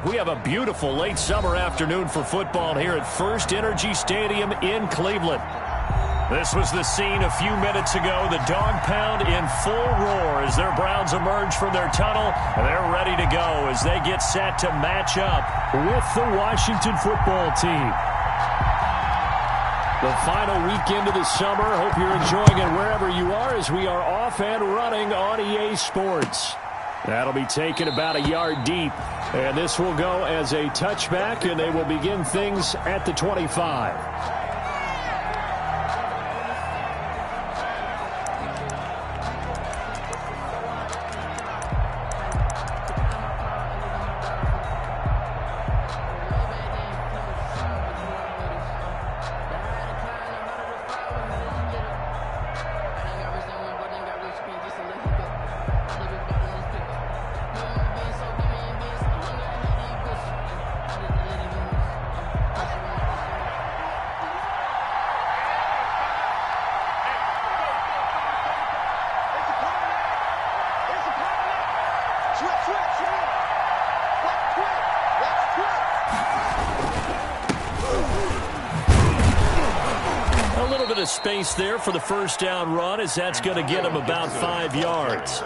We have a beautiful late summer afternoon for football here at First Energy Stadium in Cleveland. This was the scene a few minutes ago. The dog pound in full roar as their Browns emerge from their tunnel. And they're ready to go as they get set to match up with the Washington football team. The final weekend of the summer. Hope you're enjoying it wherever you are as we are off and running on EA Sports. That'll be taken about a yard deep. And this will go as a touchback, and they will begin things at the 25. Space there for the first down run as that's going to get him about 5 yards.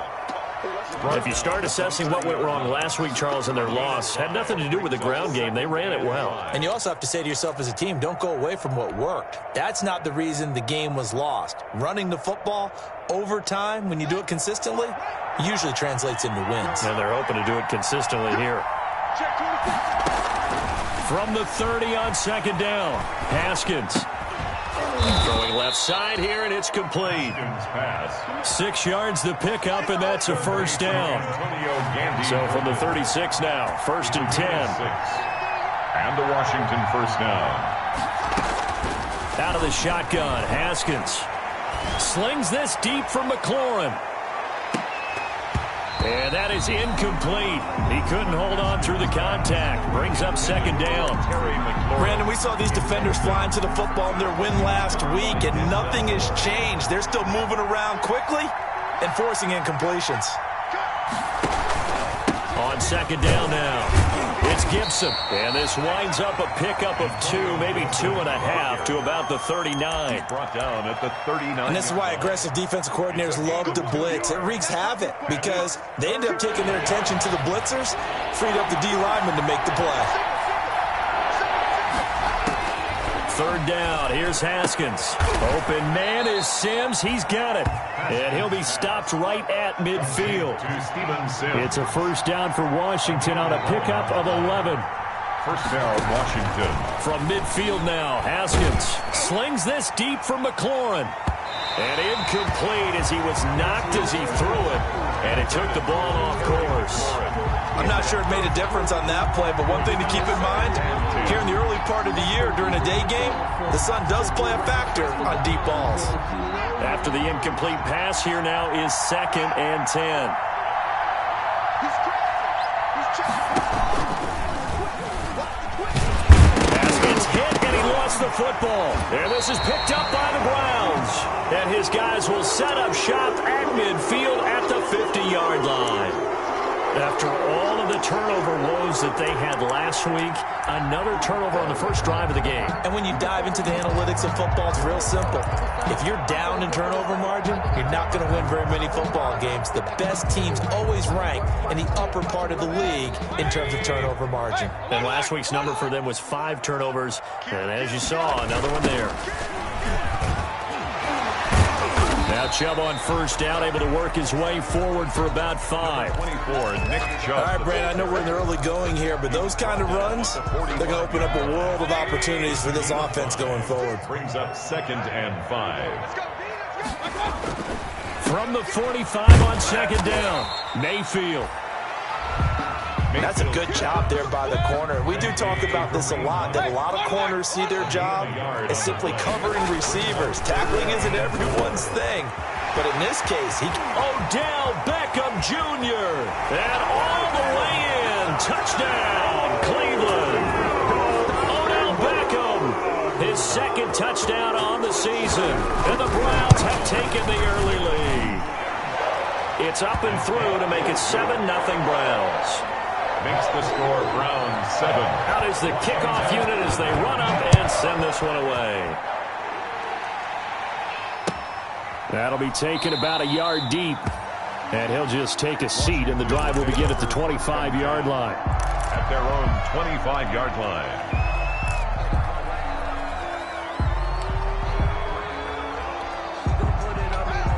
If you start assessing what went wrong last week, Charles, in their loss, had nothing to do with the ground game. They ran it well. And you also have to say to yourself as a team, don't go away from what worked. That's not the reason the game was lost. Running the football over time, when you do it consistently, usually translates into wins. And they're hoping to do it consistently here. From the 30 on second down, Haskins. Throwing left side here, and it's complete. 6 yards the pickup, and that's a first down. So from the 36 now, 1st and 10. And the Washington first down. Out of the shotgun, Haskins slings this deep from McLaurin. And that is incomplete. He couldn't hold on through the contact. Brings up second down. Brandon, we saw these defenders flying to the football in their win last week, and nothing has changed. They're still moving around quickly and forcing incompletions. On second down now, it's Gibson. And this winds up a pickup of 2, maybe 2.5 to about the 39. Brought down at the 39. And this is why aggressive defensive coordinators love to blitz. It wreaks havoc because they end up taking their attention to the blitzers, freed up the D lineman to make the play. Third down, here's Haskins. Open man is Sims. He's got it. And he'll be stopped right at midfield. It's a first down for Washington on a pickup of 11. First down, Washington. From midfield now, Haskins slings this deep from McLaurin. And incomplete as he was knocked as he threw it. And it took the ball off course. I'm not sure it made a difference on that play, but one thing to keep in mind, here in the early part of the year during a day game, the sun does play a factor on deep balls. After the incomplete pass, here now is 2nd and 10. Haskins hit, and he lost the football. And this is picked up by the Browns. And his guys will set up shop at midfield at the 50-yard line. After all of the turnover woes that they had last week, another turnover on the first drive of the game. And when you dive into the analytics of football, it's real simple. If you're down in turnover margin, you're not going to win very many football games. The best teams always rank in the upper part of the league in terms of turnover margin. And last week's number for them was 5 turnovers. And as you saw, another one there. Now Chubb on first down, able to work his way forward for about 5. 24, Nick Chubb. All right, Brandon, I know we're in the early going here, but those kind of runs, they're going to open up a world of opportunities for this offense going forward. Brings up 2nd and 5. From the 45 on second down, Mayfield. That's a good job there by the corner. We do talk about this a lot, that a lot of corners see their job as simply covering receivers. Tackling isn't everyone's thing. But in this case, Odell Beckham Jr. And all the way in. Touchdown, Cleveland. Odell Beckham. His 2nd touchdown on the season. And the Browns have taken the early lead. It's up and through to make it 7-0 Browns. makes the score Browns 7. Out is the kickoff unit as they run up and send this one away. That'll be taken about a yard deep. And he'll just take a seat, and the drive will begin at the 25-yard line. At their own 25-yard line.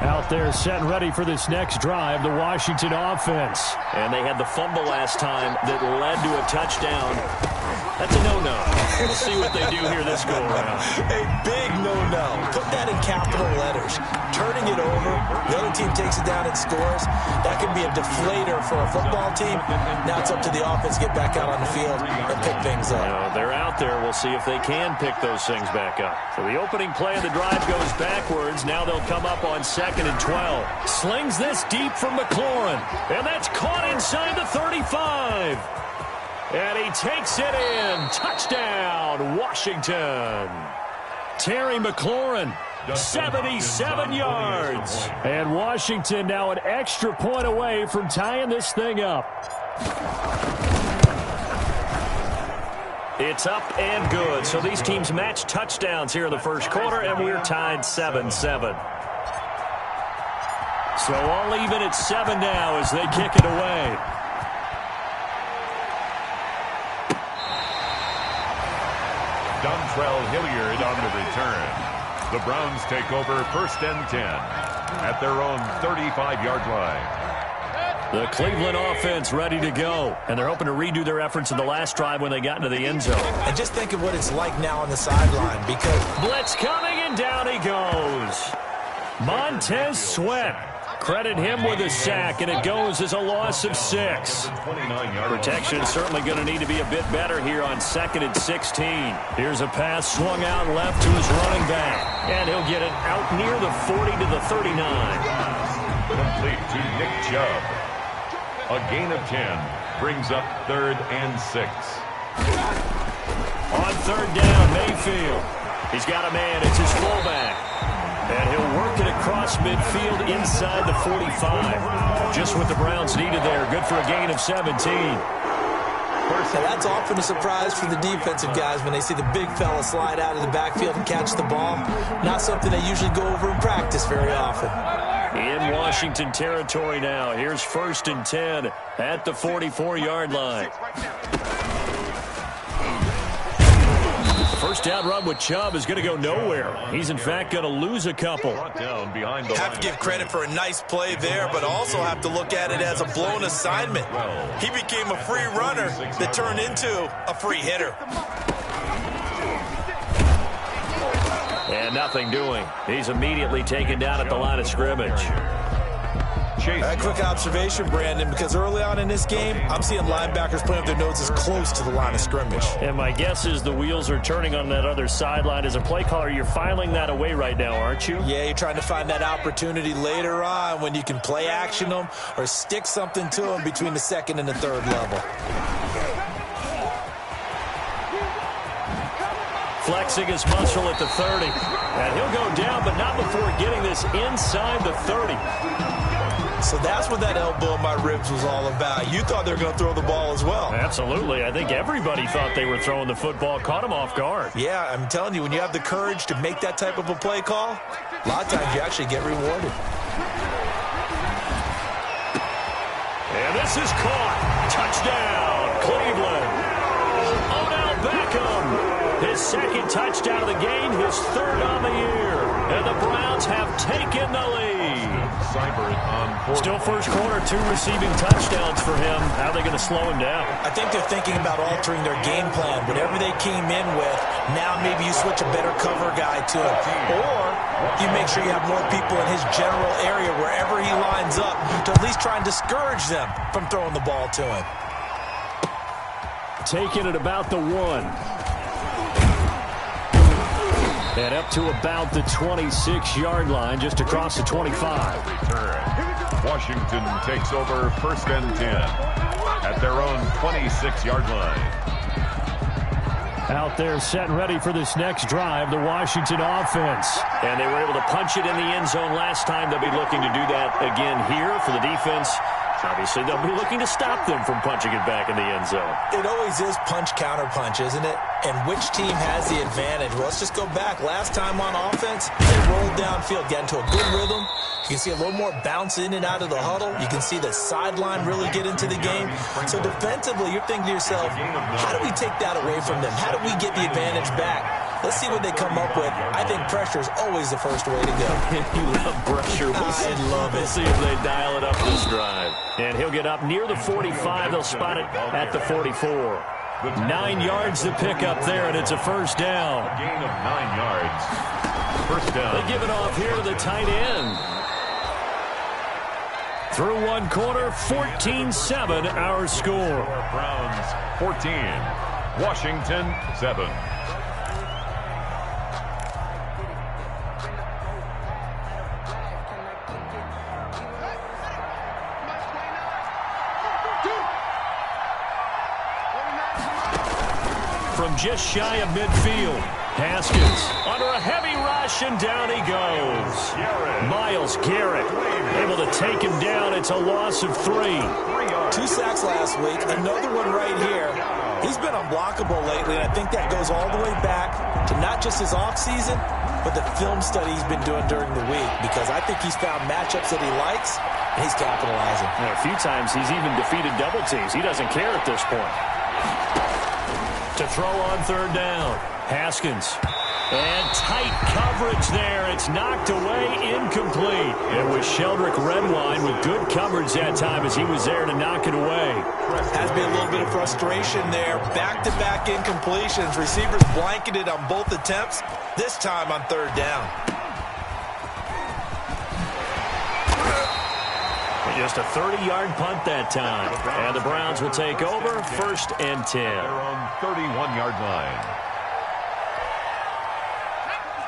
Out there set and ready for this next drive, the Washington offense. And they had the fumble last time that led to a touchdown. That's a no-no. We'll see what they do here this go-around. A big no-no. Put that in capital letters. Turning it over, the other team takes it down and scores. That can be a deflator for a football team. Now it's up to the offense to get back out on the field and pick things up. They're out there. We'll see if they can pick those things back up. So the opening play of the drive goes backwards. Now they'll come up on 2nd and 12. Slings this deep from McLaurin. And that's caught inside the 35. And he takes it in. Touchdown, Washington. Terry McLaurin, 77 yards. And Washington now an extra point away from tying this thing up. It's up and good. So these teams match touchdowns here in the first quarter, and we're tied 7-7. So all even at 7 now as they kick it away. Dontrell Hilliard on the return. The Browns take over 1st and 10 at their own 35-yard line. The Cleveland offense ready to go. And they're hoping to redo their efforts in the last drive when they got into the end zone. And just think of what it's like now on the sideline because blitz coming and down he goes. Montez Sweat. Credit him with a sack, and it goes as a loss of 6. Protection is certainly going to need to be a bit better here on 2nd and 16. Here's a pass swung out left to his running back, and he'll get it out near the 40 to the 39. Complete to Nick Chubb. A gain of 10 brings up 3rd and 6. On 3rd down, Mayfield. He's got a man. It's his fullback. And he'll work it across midfield inside the 45. Just what the Browns needed there. Good for a gain of 17. That's often a surprise for the defensive guys when they see the big fella slide out of the backfield and catch the ball. Not something they usually go over in practice very often. In Washington territory now. Here's 1st and 10 at the 44-yard line. First down run with Chubb is going to go nowhere. He's, in fact, going to lose a couple. Have to give credit for a nice play there, but also have to look at it as a blown assignment. He became a free runner that turned into a free hitter. And nothing doing. He's immediately taken down at the line of scrimmage. A quick observation, Brandon, because early on in this game, I'm seeing linebackers putting up their noses close to the line of scrimmage. And my guess is the wheels are turning on that other sideline. As a play caller, you're filing that away right now, aren't you? Yeah, you're trying to find that opportunity later on when you can play action them or stick something to them between the 2nd and the 3rd level. Flexing his muscle at the 30. And he'll go down, but not before getting this inside the 30. So that's what that elbow in my ribs was all about. You thought they were going to throw the ball as well. Absolutely. I think everybody thought they were throwing the football. Caught him off guard. Yeah, I'm telling you, when you have the courage to make that type of a play call, a lot of times you actually get rewarded. And this is caught. Touchdown, Cleveland. Odell Beckham. His 2nd touchdown of the game, his 3rd on the year. And the Browns have taken the lead. Still first quarter, 2 receiving touchdowns for him. How are they going to slow him down? I think they're thinking about altering their game plan. Whatever they came in with, now maybe you switch a better cover guy to him. Or you make sure you have more people in his general area wherever he lines up to at least try and discourage them from throwing the ball to him. Taking it about the 1. And up to about the 26-yard line, just across the 25. Washington takes over 1st and 10 at their own 26-yard line. Out there set and ready for this next drive, the Washington offense. And they were able to punch it in the end zone last time. They'll be looking to do that again here for the defense. Obviously, they'll be looking to stop them from punching it back in the end zone. It always is punch-counter-punch, isn't it? And which team has the advantage? Well, let's just go back. Last time on offense, they rolled downfield, got into a good rhythm. You can see a little more bounce in and out of the huddle. You can see the sideline really get into the game. So defensively, you're thinking to yourself, how do we take that away from them? How do we get the advantage back? Let's see what they come up with. I think pressure is always the first way to go. You love pressure. I love it. We'll see if they dial it up this drive. And he'll get up near the 45. They'll spot it at the 44. 9 yards to pick up there, and it's a first down. A gain of 9 yards. First down. They give it off here to the tight end. Through one quarter, 14-7 our score. Browns 14, Washington 7. From just shy of midfield, Haskins under a heavy rush, and down he goes. Myles Garrett able to take him down. It's a loss of 3. 2 sacks last week, another one right here. He's been unblockable lately, and I think that goes all the way back to not just his offseason, but the film study he's been doing during the week, because I think he's found matchups that he likes, and he's capitalizing. And a few times he's even defeated double teams. He doesn't care at this point. To throw on third down, Haskins. And tight coverage there. It's knocked away, incomplete. It was Sheldrick Redwine with good coverage that time as he was there to knock it away. Has been a little bit of frustration there. Back-to-back incompletions. Receivers blanketed on both attempts, this time on third down. Just a 30-yard punt that time. And the Browns will take over, first and 10. They're on 31-yard line.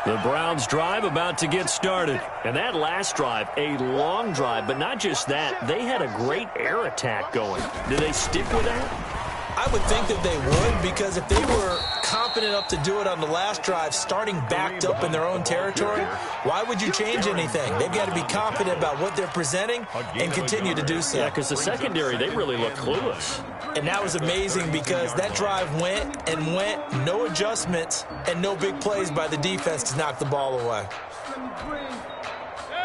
The Browns drive about to get started. And that last drive, a long drive, but not just that. They had a great air attack going. Do they stick with that? I would think that they would, because if they were confident enough to do it on the last drive, starting backed up in their own territory, why would you change anything? They've got to be confident about what they're presenting and continue to do so. Yeah, because the secondary, they really look clueless. And that was amazing, because that drive went and went, no adjustments, and no big plays by the defense to knock the ball away.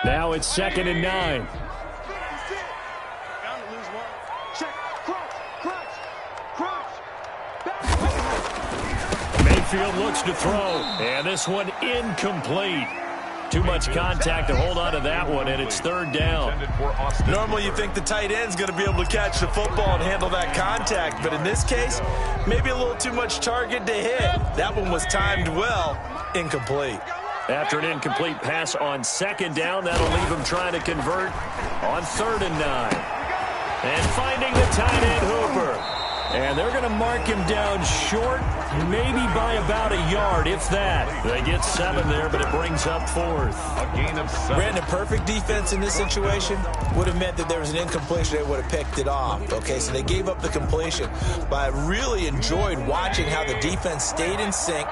Now it's 2nd and 9. Mayfield looks to throw, and this one incomplete. Too much contact to hold on to that one, and it's third down. Normally you think the tight end's going to be able to catch the football and handle that contact, but in this case, maybe a little too much target to hit. That one was timed well, incomplete. After an incomplete pass on second down, that'll leave him trying to convert on 3rd and 9. And finding the tight end Hooper. And they're going to mark him down short, maybe by about a yard, if that. They get 7 there, but it brings up 4th. A gain of 7. Brandon, perfect defense in this situation would have meant that there was an incompletion. They would have picked it off. Okay, so they gave up the completion. But I really enjoyed watching how the defense stayed in sync,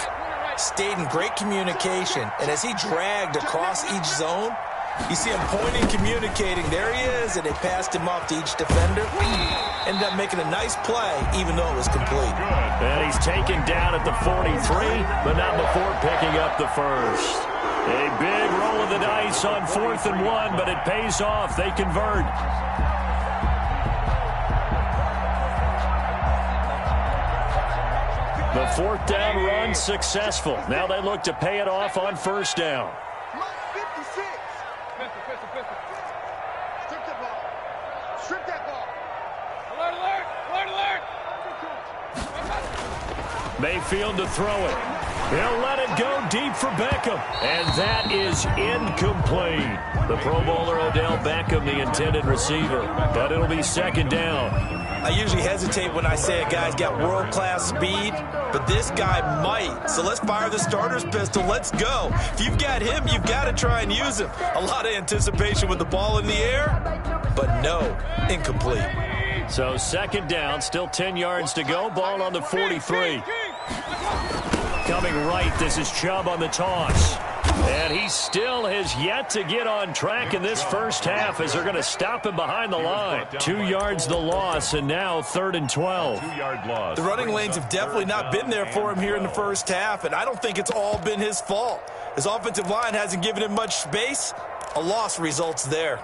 stayed in great communication. And as he dragged across each zone, you see him pointing, communicating. There he is, and they passed him off to each defender. Ended up making a nice play, even though it was complete. And he's taken down at the 43, but not before picking up the first. A big roll of the dice on 4th and 1, but it pays off. They convert. The 4th down run successful. Now they look to pay it off on 1st down. Mayfield to throw it. He'll let it go deep for Beckham. And that is incomplete. The Pro Bowler Odell Beckham, the intended receiver. But it'll be 2nd down. I usually hesitate when I say a guy's got world-class speed, but this guy might. So let's fire the starter's pistol. Let's go. If you've got him, you've got to try and use him. A lot of anticipation with the ball in the air, but no, incomplete. So 2nd down, still 10 yards to go. Ball on the 43. Coming right, this is Chubb on the toss. And he still has yet to get on track in this first half as they're going to stop him behind the line. 2 yards the loss, and now 3rd and 12. 2-yard loss. The running lanes have definitely not been there for him here in the first half, and I don't think it's all been his fault. His offensive line hasn't given him much space. A loss results there.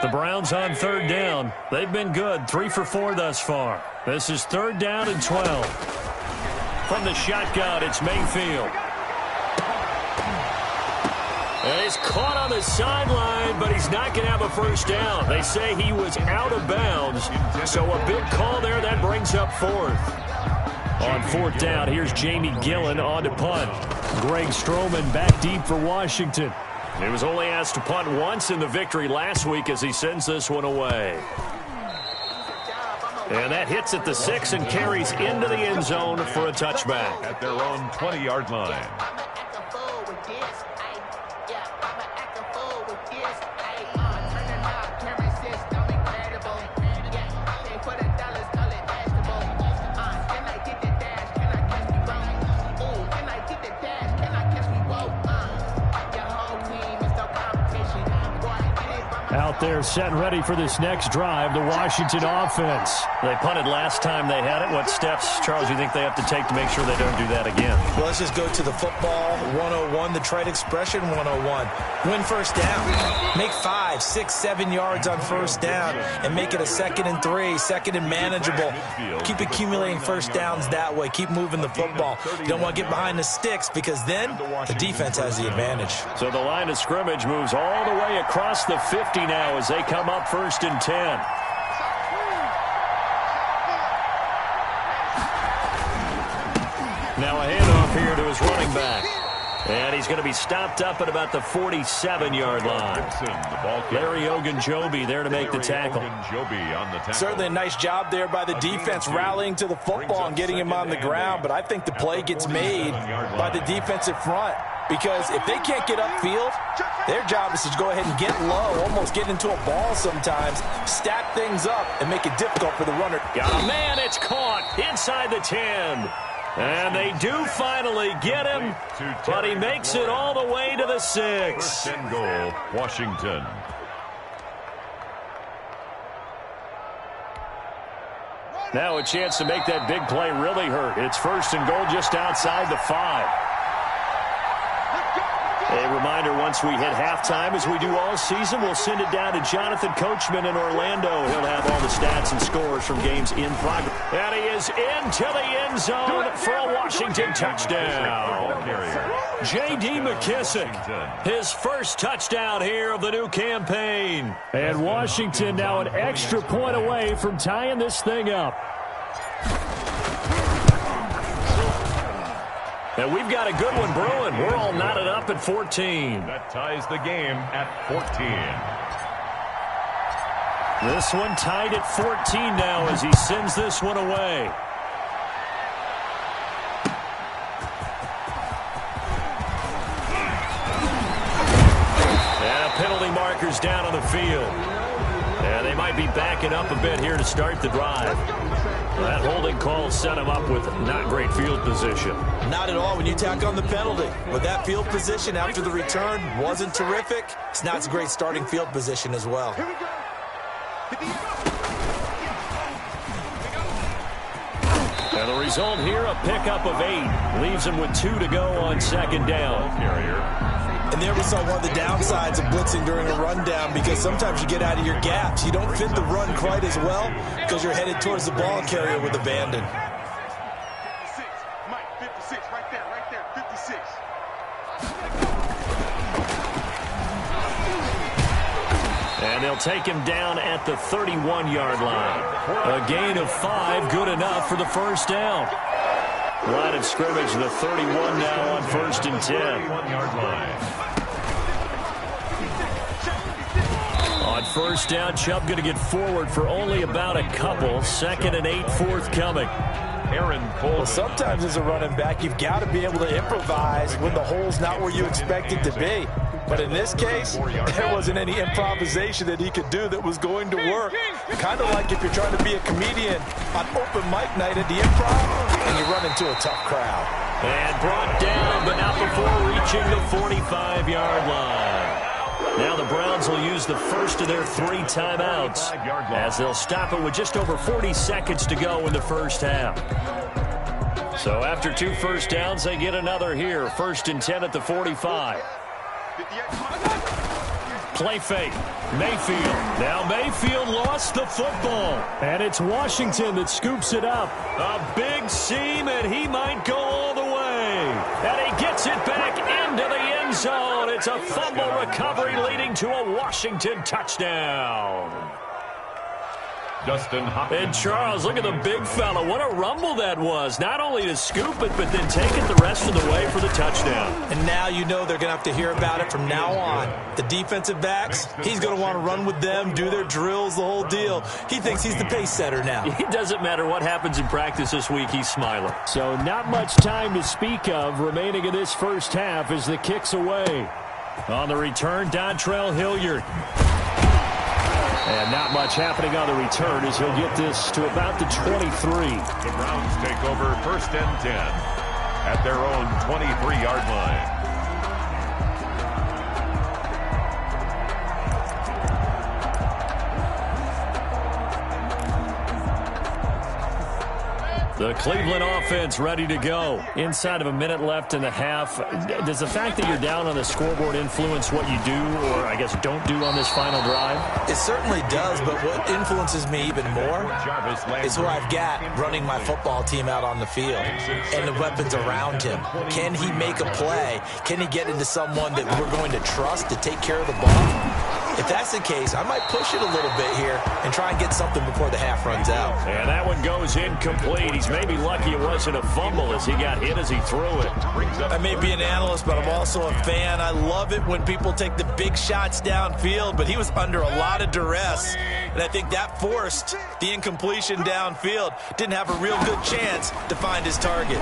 The Browns on 3rd down. They've been good, 3 for 4 thus far. This is 3rd down and 12. From the shotgun, it's Mayfield. And he's caught on the sideline, but he's not going to have a first down. They say he was out of bounds, so a big call there. That brings up 4th. On 4th down, here's Jamie Gillen on to punt. Greg Stroman back deep for Washington. He was only asked to punt once in the victory last week as he sends this one away. And that hits at the 6 and carries into the end zone for a touchback. At their own 20-yard line. Out there set and ready for this next drive, the Washington offense. They punted last time they had it. What steps, Charles, do you think they have to take to make sure they don't do that again? Well, let's just go to the football 101, the trade expression 101. Win first down. Make 5, 6, 7 yards on first down and make it a 2nd and 3, 2nd and manageable. Keep accumulating first downs that way. Keep moving the football. You don't want to get behind the sticks because then the defense has the advantage. So the line of scrimmage moves all the way across the 50 now as they come up 1st and 10. Now a handoff here to his running back. And he's going to be stopped up at about the 47-yard line. Larry Ogunjobi there to make the tackle. Certainly a nice job there by the defense rallying to the football and getting him on the ground. But I think the play gets made by the defensive front. Because if they can't get upfield, their job is to go ahead and get low, almost get into a ball sometimes, stack things up, and make it difficult for the runner. Got a man, it's caught inside the 10. And they do finally get him, but he makes it all the way to the 6. 1st and goal, Washington. Now a chance to make that big play really hurt. It's 1st and goal just outside the 5. A reminder, once we hit halftime, as we do all season, we'll send it down to Jonathan Coachman in Orlando. He'll have all the stats and scores from games in progress. And he is into the end zone for a Washington touchdown. J.D. McKissick, his first touchdown here of the new campaign. And Washington now an extra point away from tying this thing up. And we've got a good one brewing. We're all knotted up at 14. That ties the game at 14. This one tied at 14 now as he sends this one away. And a penalty marker's down on the field. And they might be backing up a bit here to start the drive. That holding call set him up with not great field position. Not at all when you tack on the penalty. But that field position after the return wasn't terrific. It's not a great starting field position as well. And the result here, a pickup of 8. Leaves him with 2 to go on 2nd down. And there we saw one of the downsides of blitzing during a rundown because sometimes you get out of your gaps. You don't fit the run quite as well because you're headed towards the ball carrier with abandon. 56, Mike, 56, right there, 56. And they'll take him down at the 31-yard line. A gain of 5, good enough for the first down. Line of scrimmage, the 31 now on 1st and 10. 1-yard line. On 1st down, Chubb going to get forward for only about a couple. 2nd and 8 forthcoming. Aaron Cole. Well, sometimes as a running back, you've got to be able to improvise when the hole's not where you expect it to be. But in this case, there wasn't any improvisation that he could do that was going to work. Kind of like if you're trying to be a comedian on open mic night at the Improv and you run into a tough crowd. And brought down, but not before reaching the 45-yard line. Now the Browns will use the first of their 3 timeouts as they'll stop it with just over 40 seconds to go in the first half. So after 2 first downs, they get another here. 1st and 10 at the 45. Play fake. Mayfield. Now Mayfield lost the football. And it's Washington that scoops it up. A big seam, and he might go all the way. And he gets it back into the end zone. It's a fumble recovery leading to a Washington touchdown. Justin Hopkins. And Charles, look at the big fella. What a rumble that was. Not only to scoop it, but then take it the rest of the way for the touchdown. And now you know they're going to have to hear about it from now on. The defensive backs, he's going to want to run with them, do their drills, the whole deal. He thinks he's the pace setter now. It doesn't matter what happens in practice this week, he's smiling. So not much time to speak of remaining in this first half as the kick's away. On the return, Dontrell Hilliard. And not much happening on the return as he'll get this to about the 23. The Browns take over 1st and 10 at their own 23-yard line. The Cleveland offense ready to go. Inside of a minute left in the half. Does the fact that you're down on the scoreboard influence what you do, or I guess don't do on this final drive? It certainly does, but what influences me even more is who I've got running my football team out on the field and the weapons around him. Can he make a play? Can he get into someone that we're going to trust to take care of the ball? If that's the case, I might push it a little bit here and try and get something before the half runs out. And that one goes incomplete. He's maybe lucky it wasn't a fumble as he got hit as he threw it. I may be an analyst, but I'm also a fan. I love it when people take the big shots downfield, but he was under a lot of duress, and I think that forced the incompletion downfield. Didn't have a real good chance to find his target.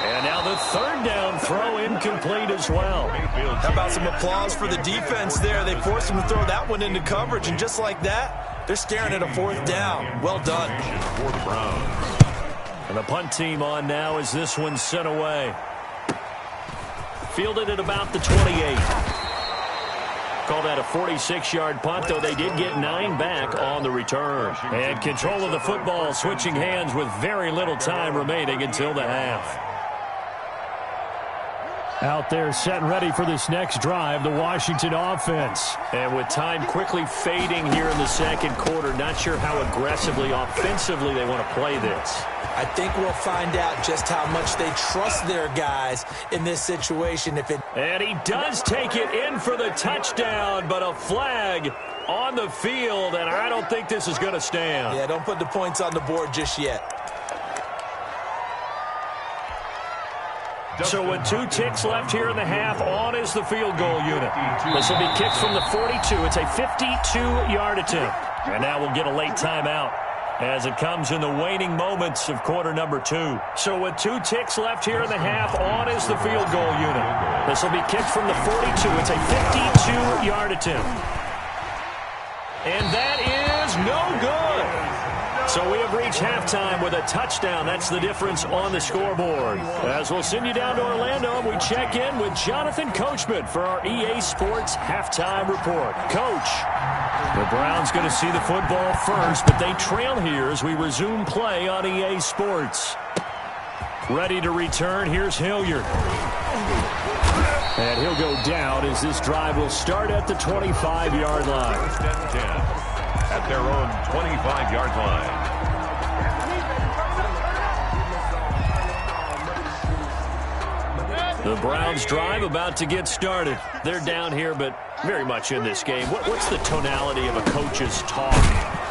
And now the 3rd down throw incomplete as well. How about some applause for the defense there? They forced him to throw that one into coverage, and just like that, they're staring at a 4th down. Well done. For the Browns. And the punt team on now as this one's sent away. Fielded at about the 28. Call that a 46-yard punt, though they did get 9 back on the return. And control of the football, switching hands with very little time remaining until the half. Out there set and ready for this next drive, the Washington offense. And with time quickly fading here in the 2nd quarter, not sure how aggressively, offensively they want to play this. I think we'll find out just how much they trust their guys in this situation. And he does take it in for the touchdown, but a flag on the field, and I don't think this is going to stand. Yeah, don't put the points on the board just yet. So with 2 ticks left here in the half, on is the field goal unit. This will be kicked from the 42. It's a 52-yard attempt. And now we'll get a late timeout as it comes in the waning moments of quarter number 2. So with 2 ticks left here in the half, on is the field goal unit. This will be kicked from the 42. It's a 52-yard attempt. And that is no good. So we have reached halftime with a touchdown. That's the difference on the scoreboard. As we'll send you down to Orlando, we check in with Jonathan Coachman for our EA Sports Halftime Report. Coach, the Browns going to see the football first, but they trail here as we resume play on EA Sports. Ready to return, here's Hilliard. And he'll go down as this drive will start at the 25-yard line. 1st and 10 at their own 25-yard line. The Browns drive about to get started. They're down here, but very much in this game. What's the tonality of a coach's talk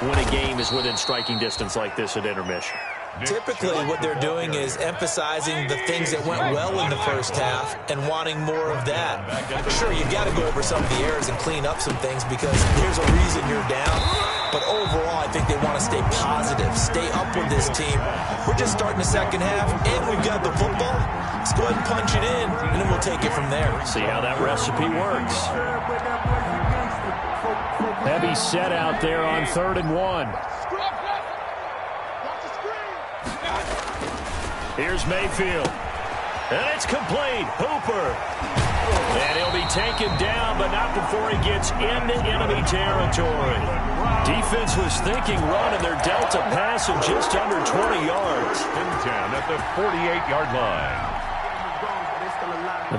when a game is within striking distance like this at intermission? Typically, what they're doing is emphasizing the things that went well in the first half and wanting more of that. Sure, you've got to go over some of the errors and clean up some things because there's a reason you're down. but overall, I think they want to stay positive, stay up with this team. We're just starting the second half, and we've got the football. Let's go ahead and punch it in, and then we'll take it from there. See how that recipe works. Heavy set out there on 3rd and 1. Here's Mayfield. And it's complete. Hooper. And he'll be taken down, but not before he gets into enemy territory. Defense was thinking run, and they're dealt a pass of just under 20 yards. 10 at the 48-yard line.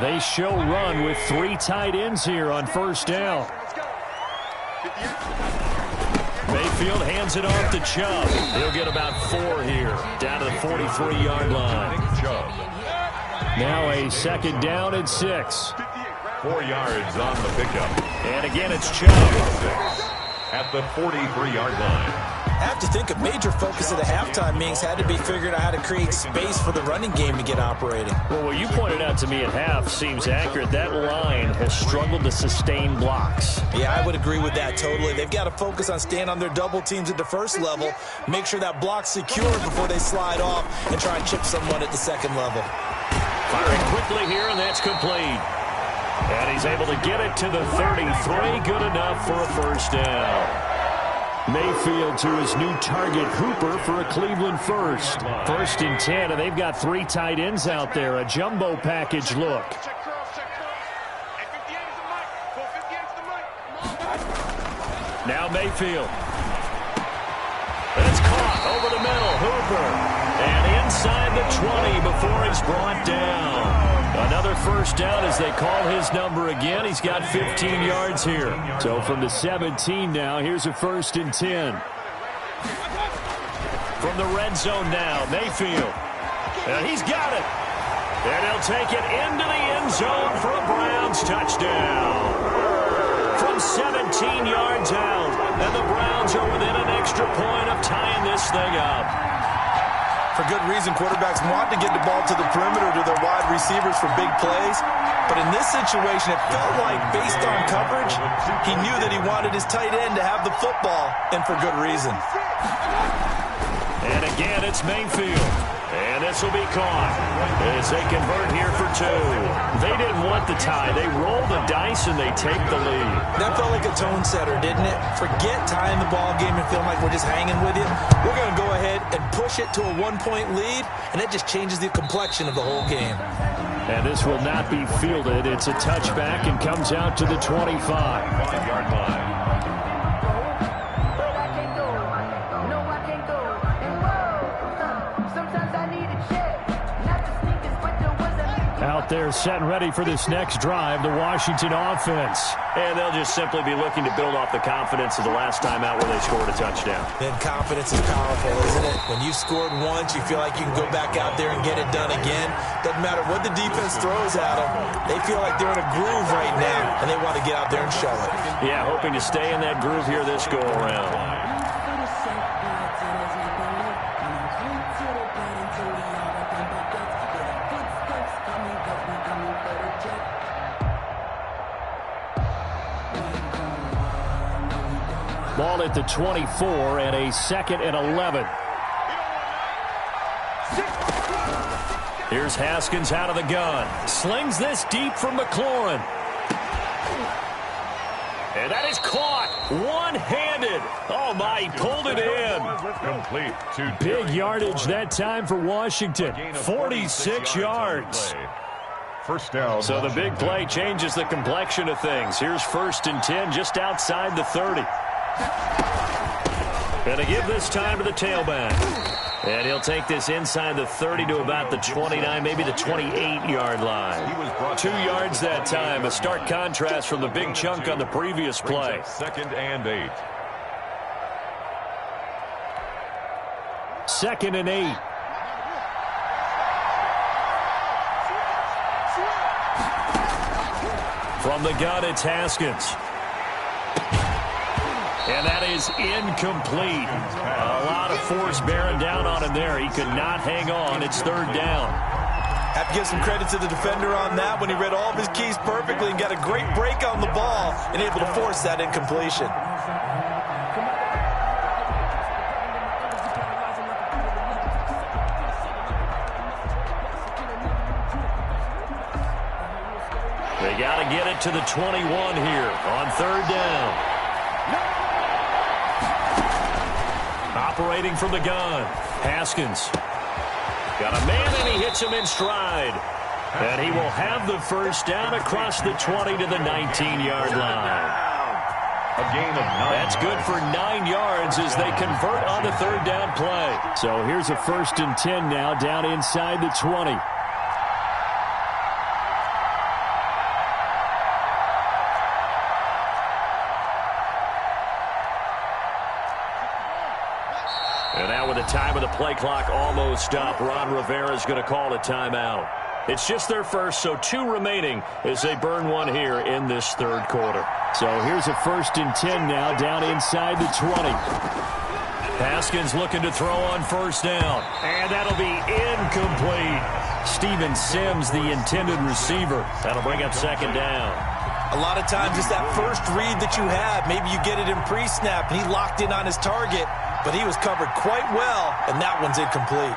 They show run with 3 tight ends here on 1st down. Mayfield hands it off to Chubb. He'll get about 4 here, down to the 43-yard line. Chubb. Now a 2nd down and 6. 4 yards on the pickup. And again, it's Chubb. 6 at the 43-yard line. I have to think a major focus of the halftime meetings had to be figuring out how to create space for the running game to get operating. Well, what you pointed out to me at half seems accurate. That line has struggled to sustain blocks. Yeah, I would agree with that totally. They've got to focus on staying on their double teams at the first level, make sure that block's secure before they slide off and try and chip someone at the second level. Firing quickly here, and that's complete. And he's able to get it to the 33. Good enough for a 1st down. Mayfield to his new target, Hooper, for a Cleveland first. 1st and 10, and they've got 3 tight ends out there. A jumbo package look. Now Mayfield. And it's caught over the middle. Hooper. And inside the 20 before he's brought down. Another 1st down as they call his number again. He's got 15 yards here. So from the 17 now, here's a 1st and 10. From the red zone now, Mayfield. And he's got it. And he'll take it into the end zone for a Browns touchdown. From 17 yards out. And the Browns are within an extra point of tying this thing up. For good reason, quarterbacks want to get the ball to the perimeter to their wide receivers for big plays. But in this situation, it felt like, based on coverage, he knew that he wanted his tight end to have the football, and for good reason. And again, it's Mayfield. And this will be caught as they convert here for 2. They didn't want the tie. They roll the dice and they take the lead. That felt like a tone setter, didn't it? Forget tying the ball game and feeling like we're just hanging with you. We're going to go ahead and push it to a 1-point lead, and that just changes the complexion of the whole game. And this will not be fielded. It's a touchback and comes out to the 25. 5-yard line. Out there set and ready for this next drive, the Washington offense. And they'll just simply be looking to build off the confidence of the last time out where they scored a touchdown. Then confidence is powerful, isn't it? When you've scored once, you feel like you can go back out there and get it done again. Doesn't matter what the defense throws at them. They feel like they're in a groove right now, and they want to get out there and show it. Yeah, hoping to stay in that groove here this go-around. Ball at the 24 and a 2nd and 11. Here's Haskins out of the gun. Slings this deep from McLaurin. And that is caught. One-handed. Oh, my, he pulled it in. Complete to Big yardage that time for Washington. 46 yards. 1st down. So the big play changes the complexion of things. Here's 1st and 10 just outside the 30. And to give this time to the tailback. And he'll take this inside the 30 to about the 29, maybe the 28-yard line. 2 yards that time. A stark contrast from the big chunk on the previous play. 2nd and 8. 2nd and 8. From the gun, it's Haskins. And that is incomplete. A lot of force bearing down on him there. He could not hang on. It's 3rd down. Have to give some credit to the defender on that when he read all of his keys perfectly and got a great break on the ball and able to force that incompletion. to get it to the 21 here on third down. Operating from the gun, Haskins. Got a man, and he hits him in stride. And he will have the first down across the 20 to the 19-yard line. A gain of 9. That's good for 9 yards as they convert on the third down play. So here's a 1st and 10 now down inside the 20. And now with the time of the play clock almost up, Ron Rivera is going to call a timeout. It's just their first, so 2 remaining as they burn one here in this third quarter. So here's a 1st and 10 now down inside the 20. Haskins looking to throw on first down. And that'll be incomplete. Steven Sims, the intended receiver. That'll bring up second down. A lot of times it's that first read that you have. Maybe you get it in pre-snap, and he locked in on his target, but he was covered quite well, and that one's incomplete.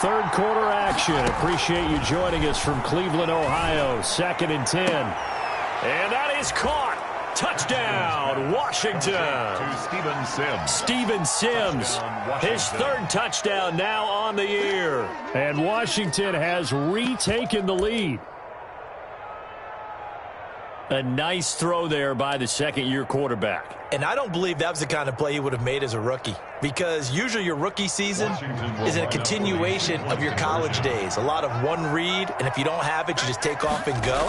Third quarter action. Appreciate you joining us from Cleveland, Ohio. 2nd and 10. And that is caught. Touchdown, Washington. To Steven Sims. Steven Sims, his 3rd touchdown now on the year. And Washington has retaken the lead. A nice throw there by the second-year quarterback. And I don't believe that was the kind of play he would have made as a rookie, because usually your rookie season is a continuation of your college days. A lot of one read, and if you don't have it, you just take off and go.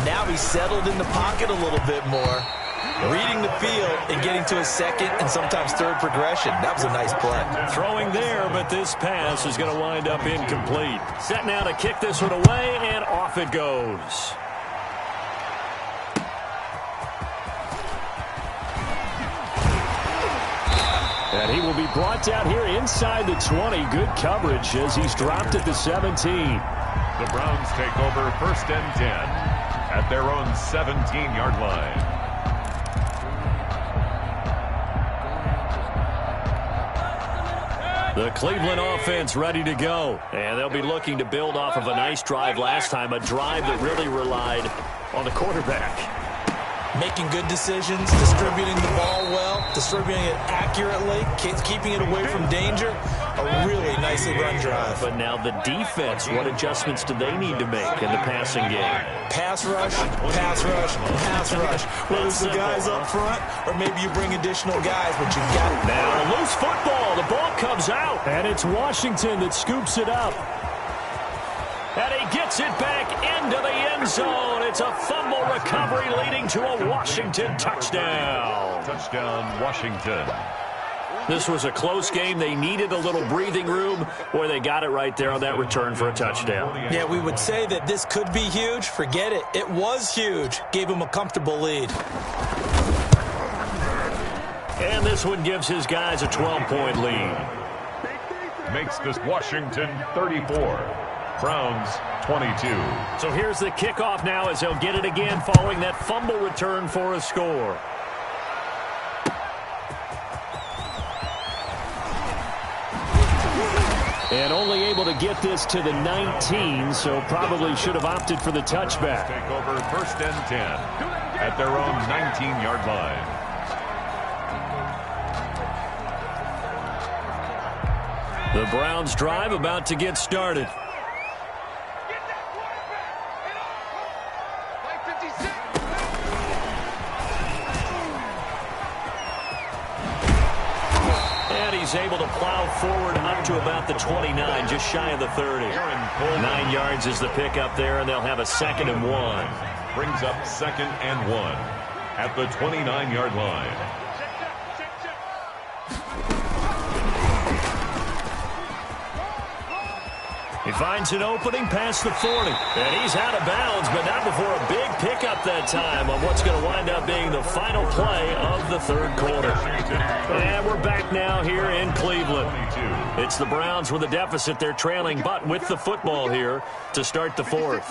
Now he's settled in the pocket a little bit more, reading the field and getting to his second and sometimes third progression. That was a nice play. Throwing there, but this pass is going to wind up incomplete. Set now to kick this one away, and off it goes. And he will be brought down here inside the 20. Good coverage as he's dropped at the 17. The Browns take over 1st and 10 at their own 17-yard line. The Cleveland offense ready to go. And they'll be looking to build off of a nice drive last time, a drive that really relied on the quarterback. Making good decisions, distributing the ball well, distributing it accurately, keeping it away from danger. A really nicely run drive. But now the defense, what adjustments do they need to make in the passing game? Pass rush, pass rush, pass rush. Whether it's the guys up front or maybe you bring additional guys, but you've got it. Now loose football. The ball comes out. And it's Washington that scoops it up. And he gets it back into the end zone. It's a fumble recovery leading to a Washington touchdown. Touchdown, Washington. This was a close game. They needed a little breathing room. Boy, they got it right there on that return for a touchdown. Yeah, we would say that this could be huge. Forget it. It was huge. Gave him a comfortable lead. And this one gives his guys a 12-point lead. Makes this Washington 34. Browns 22. So here's the kickoff now as they'll get it again following that fumble return for a score. And only able to get this to the 19, so probably should have opted for the touchback. Take over 1st and 10 at their own 19-yard line. The Browns drive about to get started. He's able to plow forward up to about the 29, just shy of the 30. 9 yards is the pickup there, and they'll have a 2nd and 1. Brings up 2nd and 1 at the 29-yard line. He finds an opening past the 40. And he's out of bounds, but not before a big pickup that time on what's going to wind up being the final play of the third quarter. And we're back now here in Cleveland. It's the Browns with a deficit. They're trailing, but with the football here to start the fourth.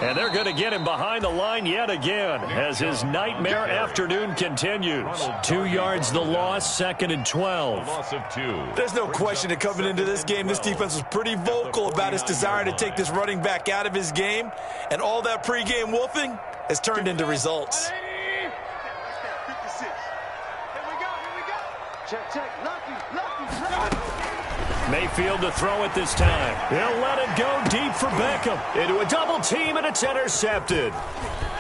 And they're going to get him behind the line yet again as his nightmare afternoon continues. 2 yards the loss, 2nd and 12. Loss of 2. There's no question that coming into this game, this defense was pretty vocal about its desire to take this running back out of his game. And all that pregame wolfing has turned into results. 56. Here we go. Check. Lucky. Mayfield to throw it this time. He'll let it go deep for Beckham. Into a double team, and it's intercepted.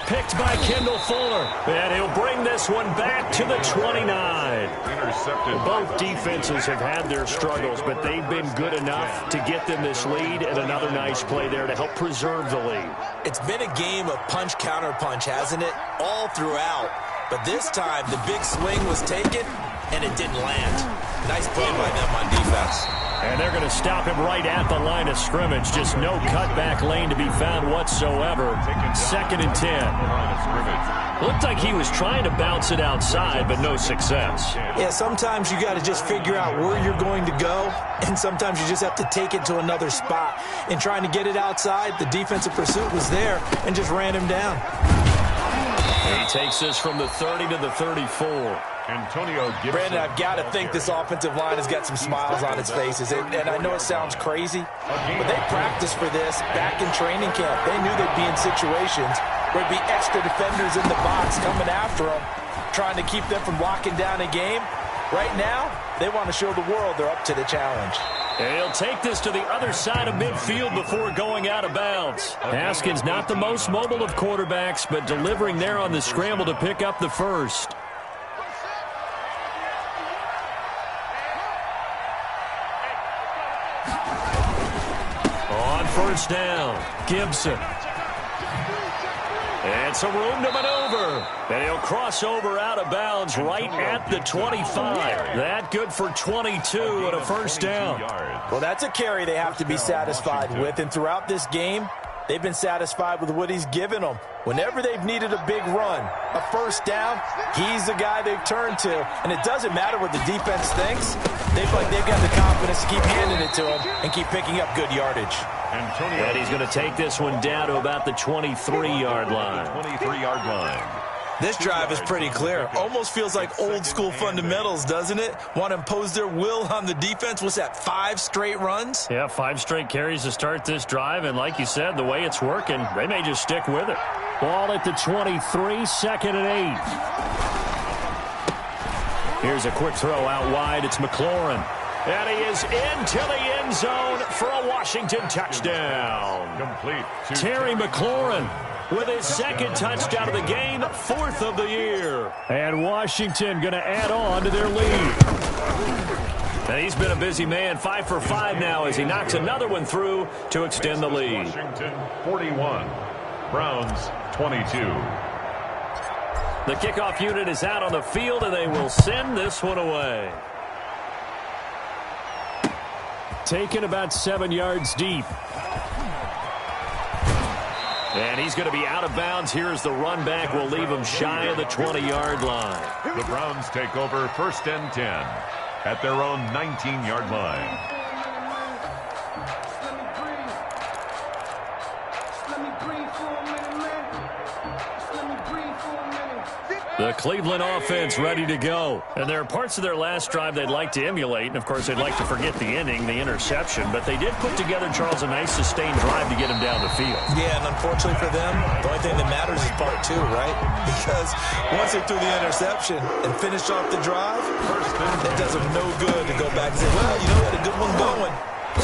Picked by Kendall Fuller. And he'll bring this one back to the 29. Intercepted. Both defenses have had their struggles, but they've been good enough to get them this lead, and another nice play there to help preserve the lead. It's been a game of punch-counter-punch, hasn't it? All throughout. But this time, the big swing was taken, and it didn't land. Nice play by them on defense. And they're going to stop him right at the line of scrimmage. Just no cutback lane to be found whatsoever. 2nd and 10. Looked like he was trying to bounce it outside, but no success. Yeah, sometimes you got to just figure out where you're going to go, and sometimes you just have to take it to another spot. In trying to get it outside, the defensive pursuit was there and just ran him down. And he takes this from the 30 to the 34. Antonio Gibson. Brandon, I've got to think this offensive line has got some smiles on its faces. And I know it sounds crazy, but they practiced for this back in training camp. They knew they'd be in situations where there'd be extra defenders in the box coming after them, trying to keep them from locking down a game. Right now, they want to show the world they're up to the challenge. And he'll take this to the other side of midfield before going out of bounds. Haskins not the most mobile of quarterbacks, but delivering there on the scramble to pick up the first. On first down, Gibson. And some room to maneuver. And he'll cross over out of bounds right at the 25. That good for 22 and a first down. Well, that's a carry they have to be satisfied with. And throughout this game, they've been satisfied with what he's given them. Whenever they've needed a big run, a first down, he's the guy they've turned to. And it doesn't matter what the defense thinks. They've got the confidence to keep handing it to him and keep picking up good yardage. And he's going to take this one down to about the 23-yard line. 23-yard line. This drive is pretty clear. Almost feels like old school fundamentals, doesn't it? Want to impose their will on the defense. What's that, 5 straight runs? Yeah, 5 straight carries to start this drive. And like you said, the way it's working, they may just stick with it. Ball at the 23, 2nd and 8. Here's a quick throw out wide. It's McLaurin. And he is into the end zone for a Washington touchdown. Complete. Terry McLaurin with his 2nd touchdown of the game, 4th of the year. And Washington going to add on to their lead. And he's been a busy man, 5 for 5 now as he knocks another one through to extend the lead. Washington 41, Browns 22. The kickoff unit is out on the field, and they will send this one away. Taken about 7 yards deep. And he's going to be out of bounds. Here's the run back. We'll leave him shy of the 20-yard line. The Browns take over 1st and 10 at their own 19-yard line. The Cleveland offense ready to go. And there are parts of their last drive they'd like to emulate. And, of course, they'd like to forget the inning, the interception. But they did put together, Charles, a nice sustained drive to get him down the field. Yeah, and unfortunately for them, the only thing that matters is part 2, right? Because once they threw the interception and finished off the drive, it does them no good to go back and say, well, you know, we had a good one going.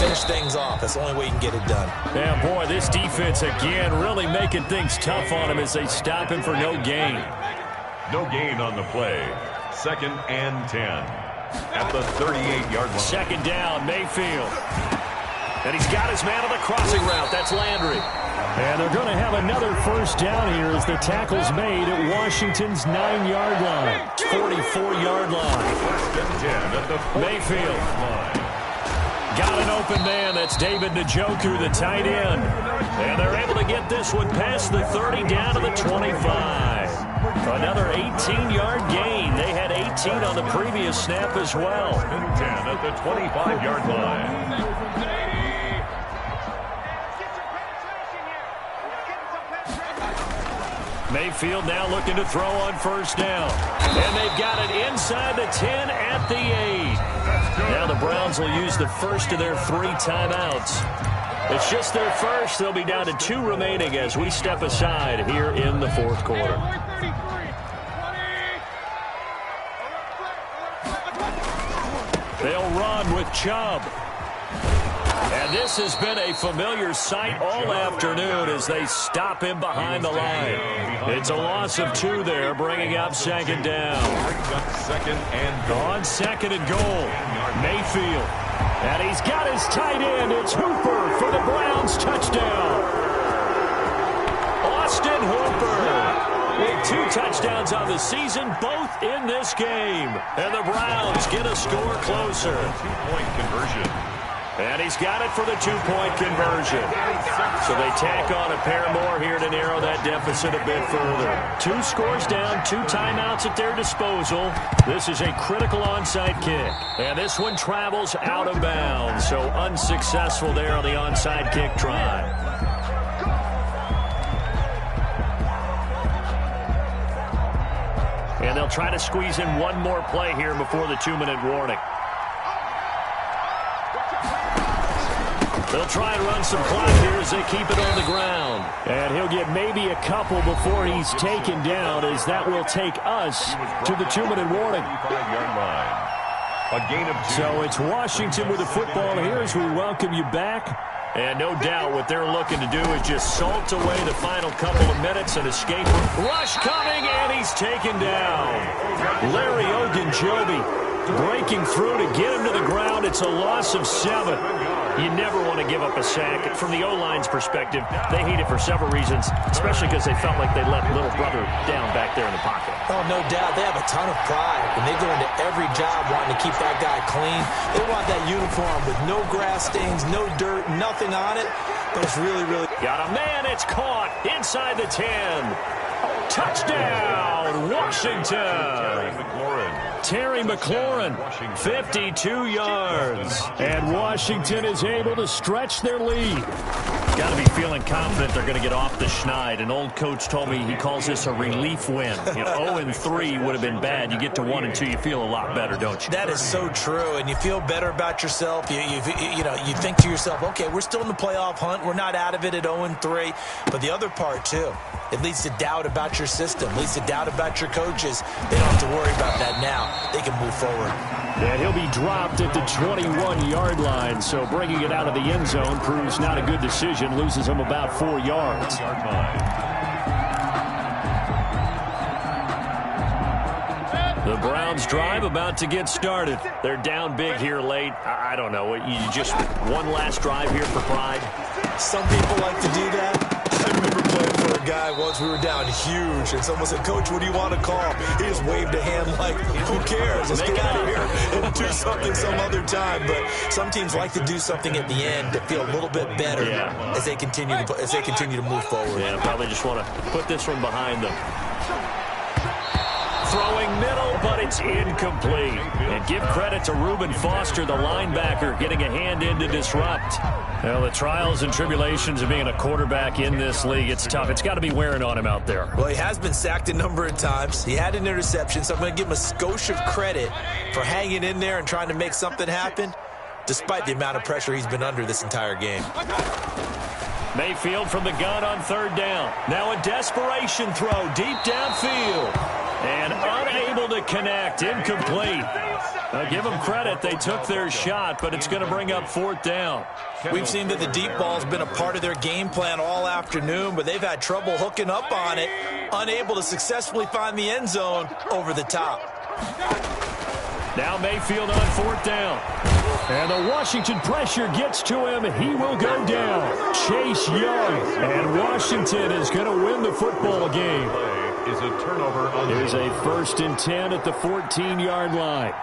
Finish things off. That's the only way you can get it done. Yeah, boy, this defense, again, really making things tough on him as they stop him for no gain. No gain on the play. 2nd and 10 at the 38-yard line. 2nd down, Mayfield. And he's got his man on the crossing route. That's Landry. And they're going to have another first down here as the tackle's made at Washington's 9-yard line. 44-yard line. 1st and 10 at the Mayfield. line. Got an open man. That's David Njoku, the tight end. And they're able to get this one past the 30 down to the 25. Another 18-yard gain. They had 18 on the previous snap as well. 10 at the 25-yard line. Mayfield now looking to throw on first down. And they've got it inside the 10 at the 8. Now the Browns will use the first of their 3 timeouts. It's just their first. They'll be down to 2 remaining as we step aside here in the fourth quarter. They'll run with Chubb. And this has been a familiar sight all afternoon as they stop him behind the line. It's a loss of 2 there, bringing up second down. On second and goal, Mayfield. And he's got his tight end. It's Hooper for the Browns touchdown. Austin Hooper with 2 touchdowns on the season, both in this game. And the Browns get a score closer. 2-point conversion. And he's got it for the 2-point conversion. So they tack on a pair more here to narrow that deficit a bit further. 2 scores down, 2 timeouts at their disposal. This is a critical onside kick. And this one travels out of bounds. So unsuccessful there on the onside kick try. And they'll try to squeeze in one more play here before the 2-minute warning. They'll try and run some clock here as they keep it on the ground. And he'll get maybe a couple before he's taken down, as that will take us to the 2-minute warning. A gain of 2. So it's Washington with the football here as we welcome you back. And no doubt what they're looking to do is just salt away the final couple of minutes and escape. Rush coming, and he's taken down. Larry Ogunjobi breaking through to get him to the ground. It's a loss of 7. You never want to give up a sack. From the O-line's perspective, they hate it for several reasons, especially because they felt like they let little brother down back there in the pocket. Oh, no doubt. They have a ton of pride, and they go into every job wanting to keep that guy clean. They want that uniform with no grass stains, no dirt, nothing on it. But it's really, really... Got a man. It's caught inside the 10. Touchdown, Washington. Terry McLaurin, 52 yards. And Washington is able to stretch their lead. Got to be feeling confident they're going to get off the schneid. An old coach told me he calls this a relief win. 0-3 would have been bad. You get to 1-2, you feel a lot better, don't you? That is so true, and you feel better about yourself. You think to yourself, okay, we're still in the playoff hunt. We're not out of it at 0-3. But the other part, too, it leads to doubt about your system, leads to doubt about your coaches. They don't have to worry about that now. They can move forward. And he'll be dropped at the 21-yard line, so bringing it out of the end zone proves not a good decision. Loses him about 4 yards. The Browns drive about to get started. They're down big here late. I don't know. You just one last drive here for pride? Some people like to do that. I remember playing for a guy once. We were down huge, and someone said, "Coach, what do you want to call?" He just waved a hand like, "Who cares? Let's get out of here and do something some other time." But some teams like to do something at the end to feel a little bit better as they continue to move forward. Yeah, probably just want to put this one behind them. Throwing middle, but it's incomplete. And give credit to Reuben Foster, the linebacker, getting a hand in to disrupt. Well, the trials and tribulations of being a quarterback in this league, it's tough. It's got to be wearing on him out there. Well, he has been sacked a number of times. He had an interception, so I'm going to give him a skosh of credit for hanging in there and trying to make something happen, despite the amount of pressure he's been under this entire game. Mayfield from the gun on third down. Now a desperation throw deep downfield. And unable to connect. Incomplete. Now give them credit. They took their shot, but it's going to bring up fourth down. We've seen that the deep ball's been a part of their game plan all afternoon, but they've had trouble hooking up on it, unable to successfully find the end zone over the top. Now Mayfield on fourth down. And the Washington pressure gets to him. He will go down. Chase Young. And Washington is going to win the football game. Is a turnover. Here's a 1st and 10 at the 14-yard line.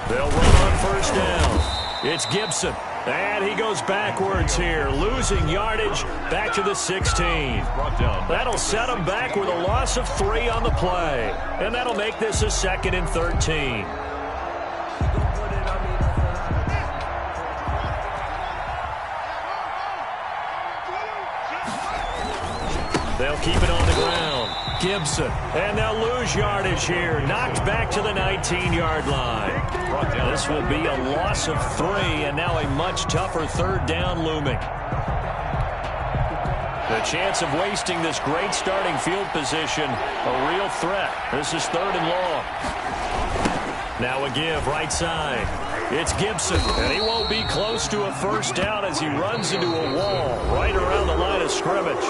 They'll run on first down. It's Gibson. And he goes backwards here, losing yardage back to the 16. That'll set him back with a loss of 3 on the play. And that'll make this a 2nd and 13. They'll keep it on the ground. Gibson, and they'll lose yardage here. Knocked back to the 19-yard line. This will be a loss of 3, and now a much tougher third down looming. The chance of wasting this great starting field position, a real threat. This is 3rd and long. Now a give right side. It's Gibson, and he won't be close to a first down as he runs into a wall right around the line of scrimmage.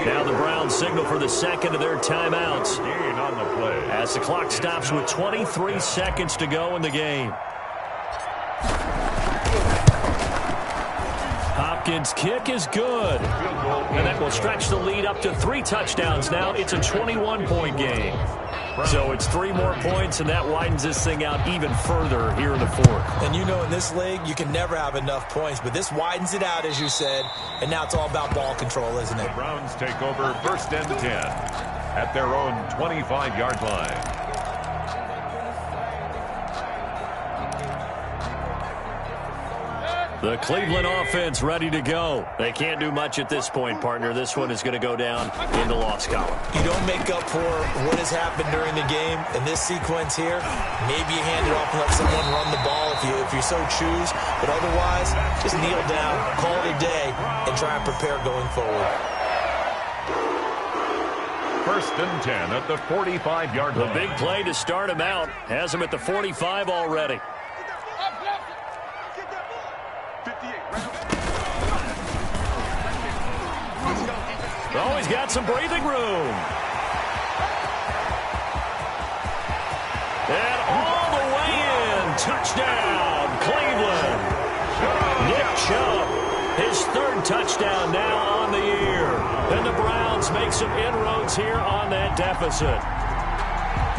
Now the Browns signal for the second of their timeouts On the play. as the clock stops with 23 seconds to go in the game. Hopkins' kick is good, and that will stretch the lead up to 3 touchdowns now. It's a 21-point game. So it's 3 more points, and that widens this thing out even further here in the 4th. And you know in this league, you can never have enough points, but this widens it out, as you said, and now it's all about ball control, isn't it? The Browns take over 1st and 10 at their own 25-yard line. The Cleveland offense ready to go. They can't do much at this point, partner. This one is going to go down in the loss column. You don't make up for what has happened during the game. In this sequence here, maybe you hand it off and let someone run the ball if you so choose. But otherwise, just kneel down, call it a day, and try and prepare going forward. 1st and 10 at the 45-yard line. The big play to start him out has him at the 45 already. Oh, he's got some breathing room. And all the way in. Touchdown, Cleveland. Nick Chubb, his 3rd touchdown now on the year. And the Browns make some inroads here on that deficit.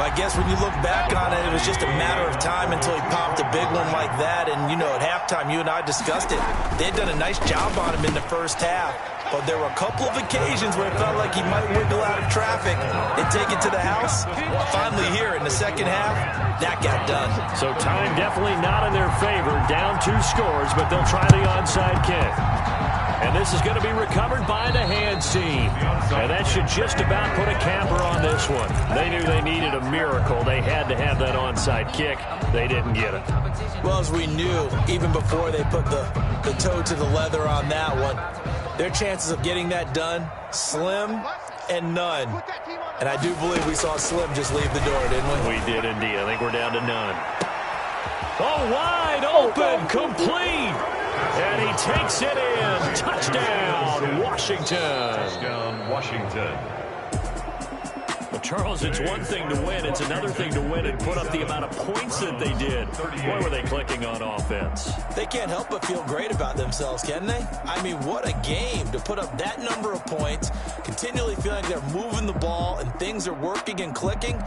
But I guess when you look back on it, it was just a matter of time until he popped a big one like that. And, you know, at halftime, you and I discussed it. They had done a nice job on him in the first half. But there were a couple of occasions where it felt like he might wiggle out of traffic and take it to the house. Finally here in the second half, that got done. So time definitely not in their favor. Down 2 scores, but they'll try the onside kick. And this is going to be recovered by the hands team. And that should just about put a capper on this one. They knew they needed a miracle. They had to have that onside kick. They didn't get it. Well, as we knew, even before they put the toe to the leather on that one, their chances of getting that done, slim and none. And I do believe we saw Slim just leave the door, didn't we? We did indeed. I think we're down to none. Oh, wide open, complete. And he takes it in. Touchdown, Washington. Touchdown, Washington. Well, Charles, it's one thing to win. It's another thing to win and put up the amount of points that they did. Boy, were they clicking on offense. They can't help but feel great about themselves, can they? I mean, what a game to put up that number of points, continually feeling like they're moving the ball and things are working and clicking.